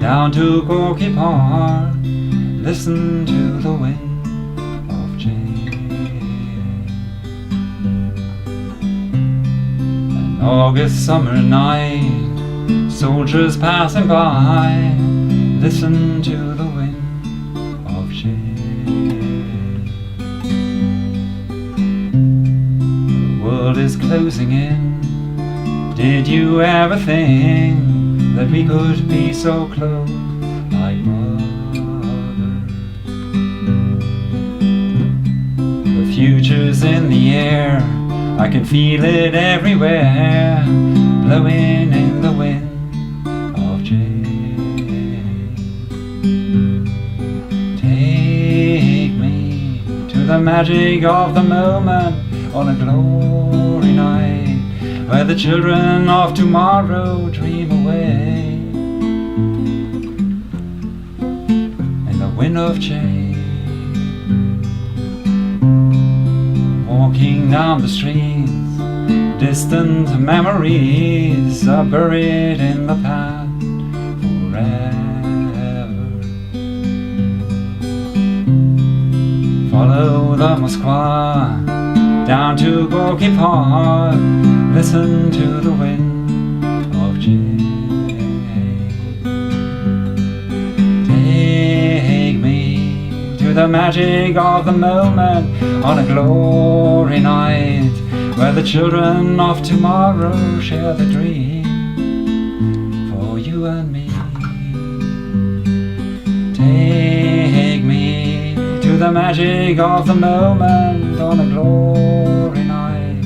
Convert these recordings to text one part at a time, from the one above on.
down to Gorky Park, listen to the wind of change. An August summer night, soldiers passing by, listen to the wind of change. The world is closing in. Did you ever think that we could be so close, like brothers? The future's in the air, I can feel it everywhere, blowing in the wind of change. Take me to the magic of the moment on a glory night, where the children of tomorrow dream away in the wind of change. Walking down the streets, distant memories are buried in the past forever. Follow the Moskva down to Gorky Park, listen to the wind of change. Take me to the magic of the moment on a glory night, where the children of tomorrow share the dream for you and me. Take me to the magic of the moment on a glory night,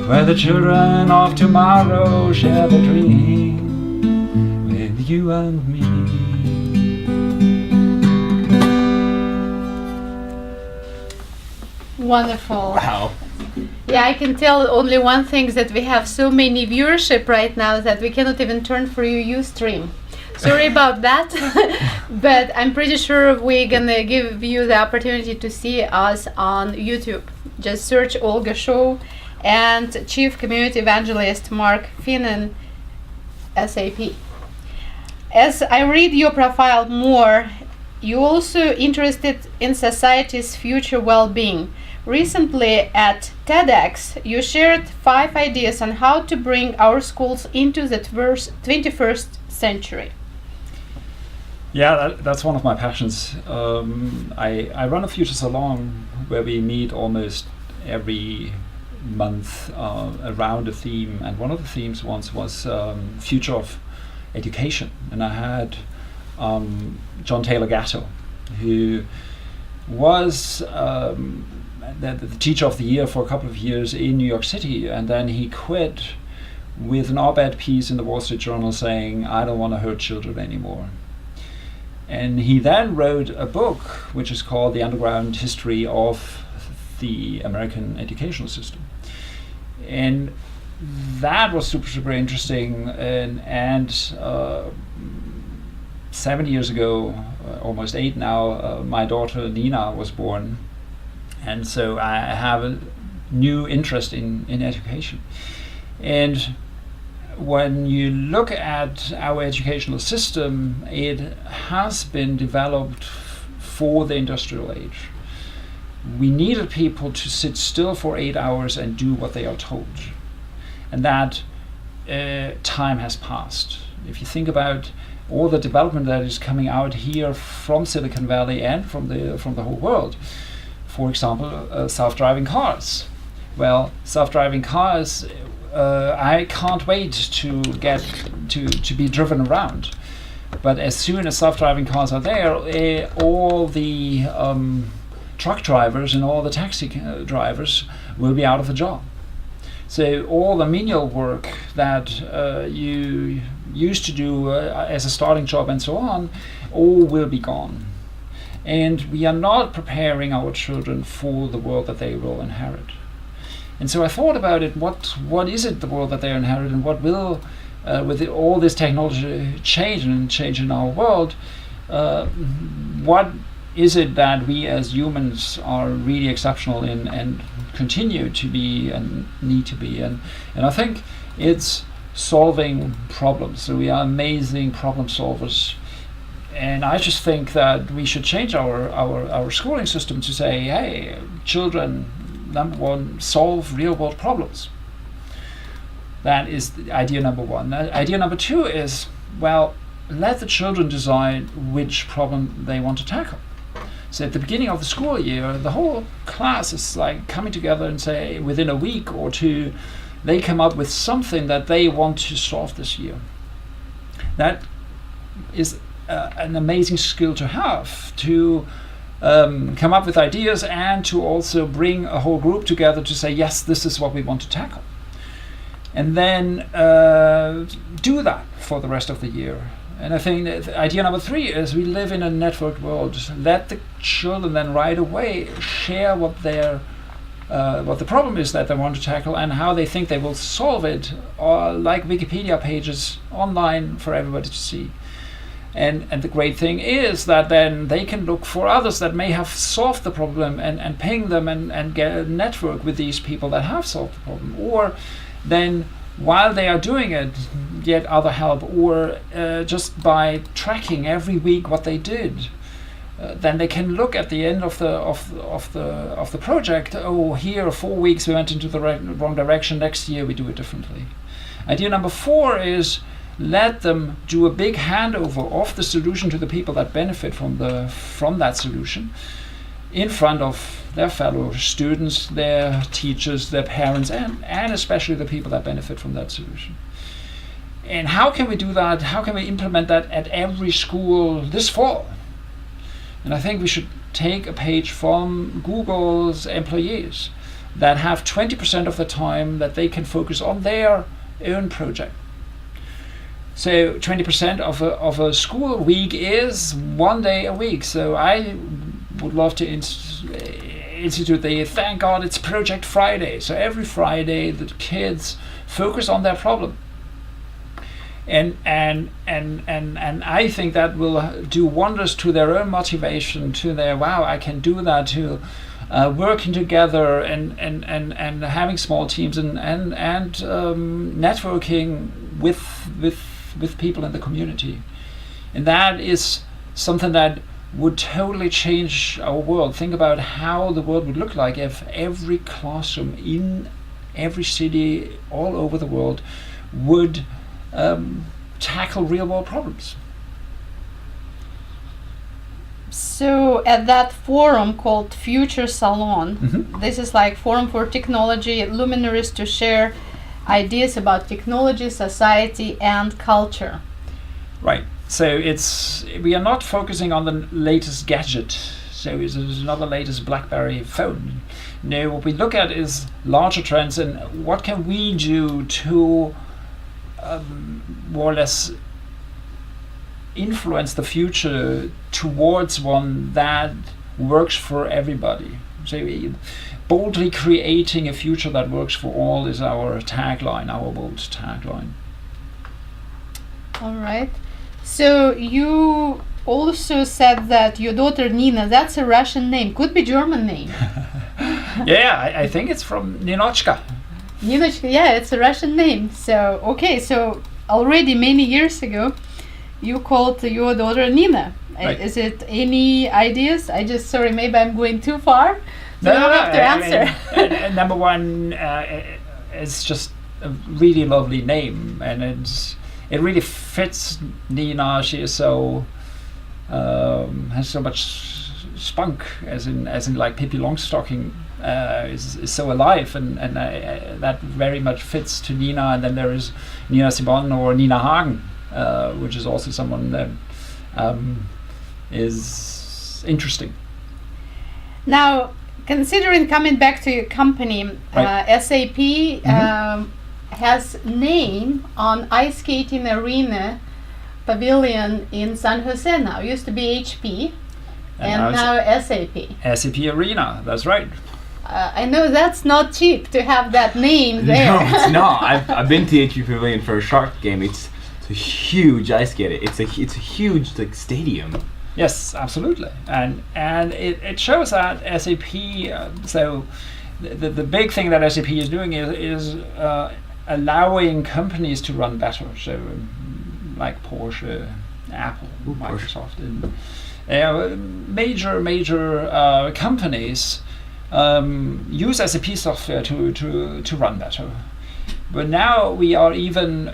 where the children of tomorrow share the dream with you and me. Wonderful. Wow. Yeah, I can tell only one thing, that we have so many viewership right now that we cannot even turn for you Ustream. Sorry about that, but I'm pretty sure we're gonna give you the opportunity to see us on YouTube. Just search Olga Show and Chief Community Evangelist Mark Finnan, SAP. As I read your profile more, you're also interested in society's future well-being. Recently at TEDx, you shared 5 ideas on how to bring our schools into the 21st century. Yeah, that's one of my passions. I run a future salon where we meet almost every month around a theme, and one of the themes once was future of education, and I had John Taylor Gatto, who was the teacher of the year for a couple of years in New York City, and then he quit with an op-ed piece in the Wall Street Journal saying, "I don't want to hurt children anymore." And he then wrote a book which is called The Underground History of the American Educational System. And that was super interesting. And 7 years ago, almost 8 now, my daughter Nina was born. And so I have a new interest in education. And when you look at our educational system, it has been developed for the industrial age. We needed people to sit still for 8 hours and do what they are told. And that time has passed. If you think about all the development that is coming out here from Silicon Valley and from the whole world, for example, self-driving cars. Well, self-driving cars, I can't wait to get to be driven around. But as soon as self-driving cars are there, all the truck drivers and all the taxi drivers will be out of a job. So all the menial work that you used to do as a starting job and so on, all will be gone. And we are not preparing our children for the world that they will inherit. And so I thought about it, what is it, the world that they inherit, and what will, with all this technology change in our world, what is it that we as humans are really exceptional in and continue to be and need to be? And I think it's solving problems. So we are amazing problem solvers. And I just think that we should change our schooling system to say, hey, children, number one, solve real world problems. That is idea number one. Idea number two is, well, let the children decide which problem they want to tackle. So at the beginning of the school year, the whole class is like coming together and say, within a week or two, they come up with something that they want to solve this year. That is an amazing skill to have, to come up with ideas and to also bring a whole group together to say, yes, this is what we want to tackle. And then do that for the rest of the year. And I think that idea number three is we live in a networked world. Just let the children then right away share what the problem is that they want to tackle and how they think they will solve it, or like Wikipedia pages online for everybody to see. And the great thing is that then they can look for others that may have solved the problem and ping them and get a network with these people that have solved the problem. Or then while they are doing it, get other help, or just by tracking every week what they did. Then they can look at the end of the project. Oh, here 4 weeks we went into the wrong direction. Next year we do it differently. Idea number four is let them do a big handover of the solution to the people that benefit from that solution, in front of their fellow students, their teachers, their parents, and especially the people that benefit from that solution. And how can we do that? How can we implement that at every school this fall? And I think we should take a page from Google's employees that have 20% of the time that they can focus on their own project. So 20% of a school week is 1 day a week. So I would love to institute the thank God it's Project Friday. So every Friday the kids focus on their problem. And I think that will do wonders to their own motivation, to their wow, I can do that, to working together and having small teams and networking with people in the community. And that is something that would totally change our world. Think about how the world would look like if every classroom in every city all over the world would tackle real world problems. So at that forum called Future Salon, this is like forum for technology luminaries to share ideas about technology, society, and culture. Right. So we are not focusing on the latest gadget. So it's not the latest BlackBerry phone. No, what we look at is larger trends and what can we do to more or less influence the future towards one that works for everybody. So boldly creating a future that works for all is our tagline, our bold tagline. All right. So you also said that your daughter Nina, that's a Russian name, could be German name. Yeah, I think it's from Ninochka. Ninochka, yeah, it's a Russian name. So, okay, so already many years ago, you called your daughter Nina. Right. Is it any ideas? Sorry, maybe I'm going too far. So you have to answer. Number one, it's just a really lovely name, and it really fits Nina. She is so has so much spunk, as in like Pippi Longstocking is so alive, and that very much fits to Nina. And then there is Nina Simon or Nina Hagen, which is also someone that is interesting. Now, considering coming back to your company, Right. SAP has name on ice skating arena pavilion in San Jose now. Used to be HP, and now SAP. SAP Arena, that's right. I know that's not cheap to have that name there. No, it's not. I've been to HP Pavilion for a Shark game. It's a huge ice skating. It's a huge stadium. Yes, absolutely, and it shows that SAP. So the big thing that SAP is doing is allowing companies to run better. So like Porsche, Apple, Ooh, Porsche. Microsoft, and major companies use SAP software to run better. But now we are even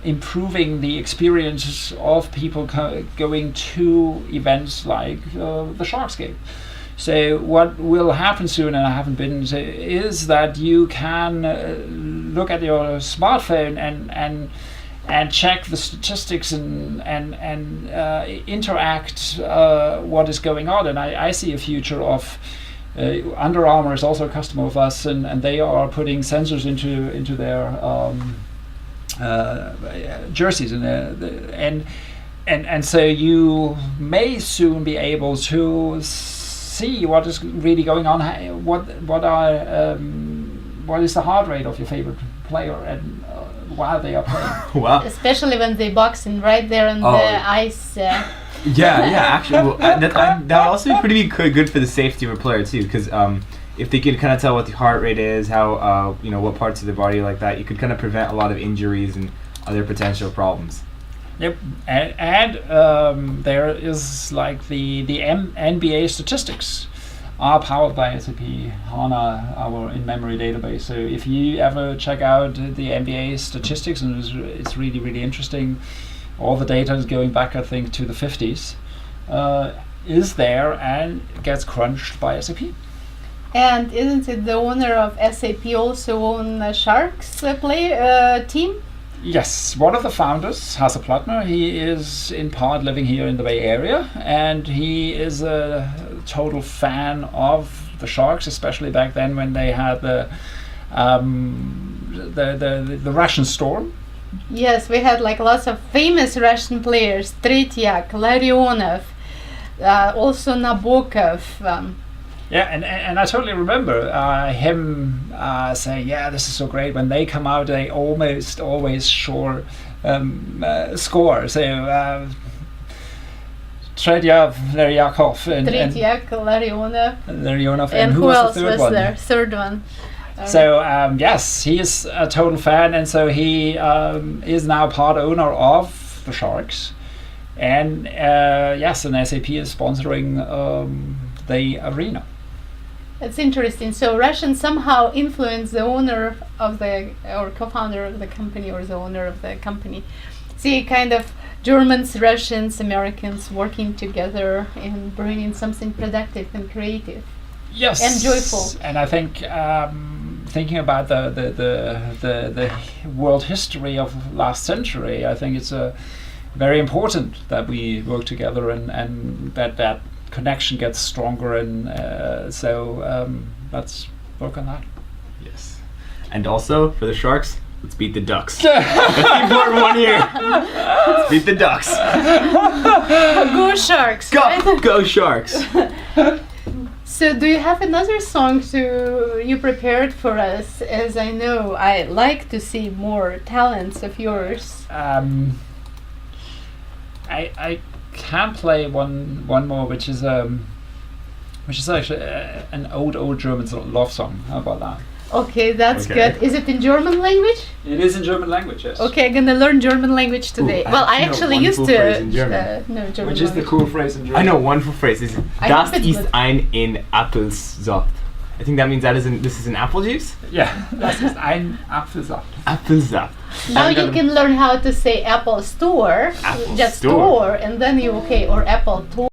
improving the experiences of people going to events like the Sharks game. So what will happen soon, and I haven't been, is that you can look at your smartphone and check the statistics and interact what is going on. And I see a future of Under Armour is also a customer of us, and they are putting sensors into their jerseys, and so you may soon be able to see what is really going on. What is the heart rate of your favorite player and while they are playing? Wow. Especially when they boxing right there on Oh. the ice. Yeah, actually, well, that would also be pretty good for the safety of a player too, because if they could kind of tell what the heart rate is, how what parts of the body like that, you could kind of prevent a lot of injuries and other potential problems. Yep, and there is like the NBA statistics are powered by SAP HANA, our in-memory database. So if you ever check out the NBA statistics, and it's really interesting, all the data is going back, I think, to the 50s, is there and gets crunched by SAP. And isn't it the owner of SAP also own Sharks team? Yes, one of the founders, Hasse Plattner, he is in part living here in the Bay Area, and he is a total fan of the Sharks, especially back then when they had the Russian storm. Yes, we had like lots of famous Russian players, Tretiak, Larionov, also Nabokov. Yeah, and I totally remember him saying, "Yeah, this is so great." When they come out, they almost always score. So Tretiak, Laryakov, Tretiak, Larionov, and who who was else the third was one? there? Third one. So yes, he is a total fan, and so he is now part owner of the Sharks, and yes, and SAP is sponsoring the arena. It's interesting. So Russians somehow influence the owner of the or co-founder of the company or the owner of the company. See, kind of Germans, Russians, Americans working together and bringing something productive and creative. Yes, And joyful. And I think thinking about the world history of last century, I think it's very important that we work together and that connection gets stronger, and so let's work on that. Yes. And also for the Sharks, let's beat the Ducks. That's the important one here. Let's beat the Ducks. Go Sharks! Go Sharks. So do you have another song you prepared for us? As I know, I like to see more talents of yours. I can play one more, which is actually an old German love song. How about that? Okay, that's Okay. good. Is it in German language? It is in German language, yes. Okay, I'm gonna learn German language today. Ooh, Well, I I know actually one used full to phrase in German. know German Which is the language. cool phrase in German? I know one full phrase. Is I Das hope it's ist good. ein in Apfelsaft. I think that means this is an apple juice. Yeah, das ist ein Apfelsaft. Apfelsaft. Now I'm you gonna- can learn how to say Apple Store, Apple just Store. store, and then you or Apple Tour.